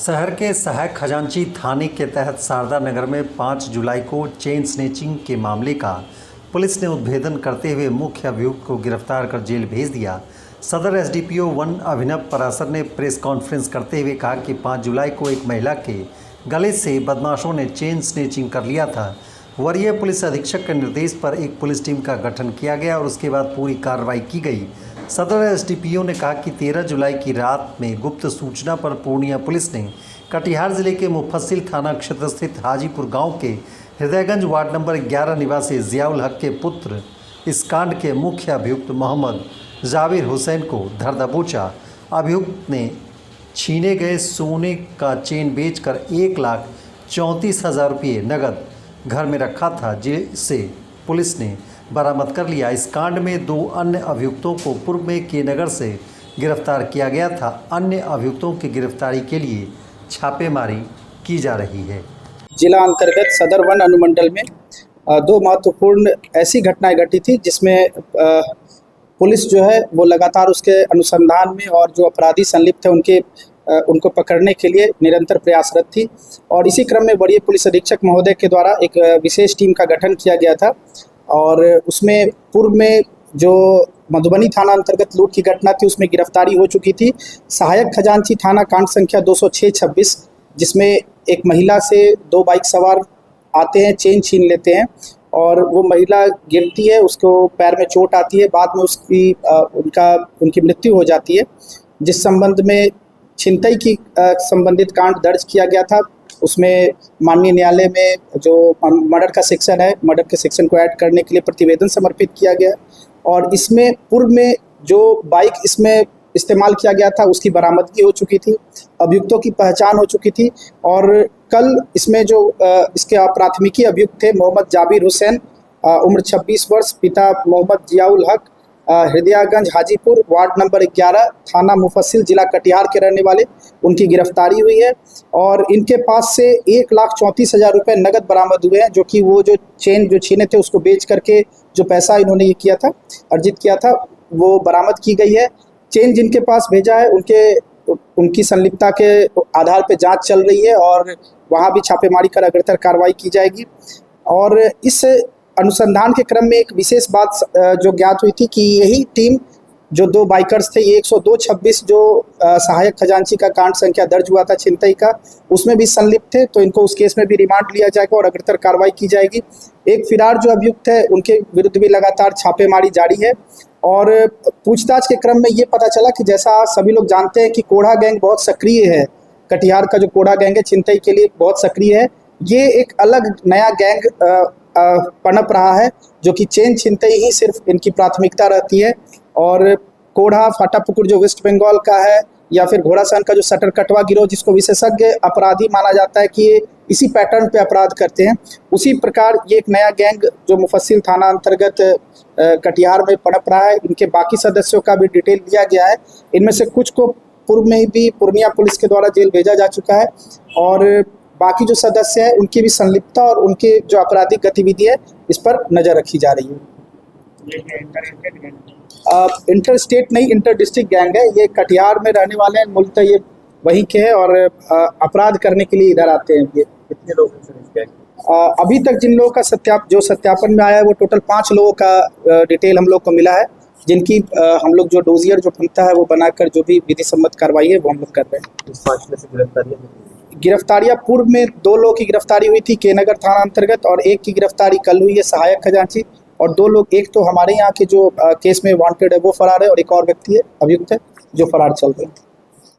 शहर के सहायक खजांची थाने के तहत शारदा नगर में 5 जुलाई को चेन स्नैचिंग के मामले का पुलिस ने उद्भेदन करते हुए मुख्य अभियुक्त को गिरफ्तार कर जेल भेज दिया। सदर एसडीपीओ 1 अभिनव परासर ने प्रेस कॉन्फ्रेंस करते हुए कहा कि 5 जुलाई को एक महिला के गले से बदमाशों ने चेन स्नैचिंग कर लिया था। वरीय पुलिस अधीक्षक के निर्देश पर एक पुलिस टीम का गठन किया गया और उसके बाद पूरी कार्रवाई की गई। सदर एसडीपीओ ने कहा कि 13 जुलाई की रात में गुप्त सूचना पर पूर्णिया पुलिस ने कटिहार जिले के मुफस्सिल थाना क्षेत्र स्थित हाजीपुर गांव के हृदयगंज वार्ड नंबर 11 निवासी जियाउल हक के पुत्र इस कांड के मुख्य अभियुक्त मोहम्मद जाबिर हुसैन को धर दबोचा। अभियुक्त ने छीने गए सोने का चेन बेचकर 1,34,000 रुपये नगद घर में रखा था, जिसे पुलिस ने बरामद कर लिया। इस कांड में 2 अन्य अभियुक्तों को पूर्व में के नगर से गिरफ्तार किया गया था। अन्य अभियुक्तों की गिरफ्तारी के लिए छापेमारी की जा रही है। जिला अंतर्गत सदर वन अनुमंडल में 2 महत्वपूर्ण ऐसी घटनाएं घटी थी जिसमें पुलिस जो है वो लगातार उसके अनुसंधान में और जो अपराधी संलिप्त है उनको पकड़ने के लिए निरंतर प्रयासरत थी। और इसी क्रम में वरीय पुलिस अधीक्षक महोदय के द्वारा एक विशेष टीम का गठन किया गया था और उसमें पूर्व में जो मधुबनी थाना अंतर्गत लूट की घटना थी उसमें गिरफ्तारी हो चुकी थी। सहायक खजांची थाना कांड संख्या 206-26 जिसमें एक महिला से 2 बाइक सवार आते हैं, चेन छीन लेते हैं और वो महिला गिरती है, उसको पैर में चोट आती है, बाद में उनकी मृत्यु हो जाती है। जिस संबंध में छिनतई की संबंधित कांड दर्ज किया गया था उसमें माननीय न्यायालय में जो मर्डर का सेक्शन है, मर्डर के सेक्शन को ऐड करने के लिए प्रतिवेदन समर्पित किया गया और इसमें पूर्व में जो बाइक इसमें इस्तेमाल किया गया था उसकी बरामदगी हो चुकी थी, अभियुक्तों की पहचान हो चुकी थी। और कल इसमें जो इसके प्राथमिकी अभियुक्त थे मोहम्मद जाबिर हुसैन, उम्र 26 वर्ष, पिता मोहम्मद जियाउल हक, हृदयगंज हाजीपुर वार्ड नंबर 11 थाना मुफस्सिल जिला कटिहार के रहने वाले, उनकी गिरफ्तारी हुई है और इनके पास से 1,34,000 रुपये नगद बरामद हुए हैं, जो कि वो जो चेन जो छीने थे उसको बेच करके जो पैसा इन्होंने ये किया था, अर्जित किया था, वो बरामद की गई है। चेन जिनके पास भेजा है उनकी संलिप्तता के आधार पर जाँच चल रही है और वहाँ भी छापेमारी कर अग्रतर कार्रवाई की जाएगी। और इस अनुसंधान के क्रम में एक विशेष बात जो ज्ञात हुई थी कि यही टीम जो 2 बाइकर्स थे, ये 102-26 जो सहायक खजांची का कांड संख्या दर्ज हुआ था छिनतई का, उसमें भी संलिप्त थे, तो इनको उस केस में भी रिमांड लिया जाएगा और अग्रतर कार्रवाई की जाएगी। एक फिरार जो अभियुक्त है उनके विरुद्ध भी लगातार छापेमारी जारी है और पूछताछ के क्रम में ये पता चला कि जैसा सभी लोग जानते हैं कि कोढ़ा गैंग बहुत सक्रिय है, कटिहार का जो कोढ़ा गैंग है छिनतई के लिए बहुत सक्रिय है। ये एक अलग नया गैंग पनप रहा है जो कि चेन छिनतई ही सिर्फ इनकी प्राथमिकता रहती है और कोढ़ा फाटापुकुर जो वेस्ट बंगाल का है या फिर घोड़ासान का जो सटर कटवा गिरोह जिसको विशेषज्ञ अपराधी माना जाता है कि ये इसी पैटर्न पे अपराध करते हैं, उसी प्रकार ये एक नया गैंग जो मुफस्सिल थाना अंतर्गत कटिहार में पनप रहा है। इनके बाकी सदस्यों का भी डिटेल दिया गया है। इनमें से कुछ को पूर्व में भी पूर्णिया पुलिस के द्वारा जेल भेजा जा चुका है और बाकी जो सदस्य हैं उनकी भी संलिप्तता और उनके जो आपराधिक गतिविधि है इस पर नज़र रखी जा रही है। इंटर स्टेट नहीं, इंटर डिस्ट्रिक्ट गैंग है। ये कटिहार में रहने वाले हैं, मूलतः ये वहीं के हैं और अपराध करने के लिए इधर आते हैं। ये कितने लोग हैं? अभी तक जिन लोगों का सत्यापन में आया है वो टोटल 5 लोगों का डिटेल हम लोग को मिला है, जिनकी हम लोग जो डोजियर जो बनता है वो बनाकर जो भी विधि सम्मत कार्रवाई है वो हम लोग कर रहे हैं। इस 5 में से गिरफ्तारियां पूर्व में 2 लोगों की गिरफ्तारी हुई थी के नगर थाना अंतर्गत और एक की गिरफ्तारी कल हुई है सहायक खजांची और 2 लोग, एक तो हमारे यहाँ के जो केस में वांटेड है वो फरार है और एक और व्यक्ति है अभियुक्त है जो फरार चल रहे हैं।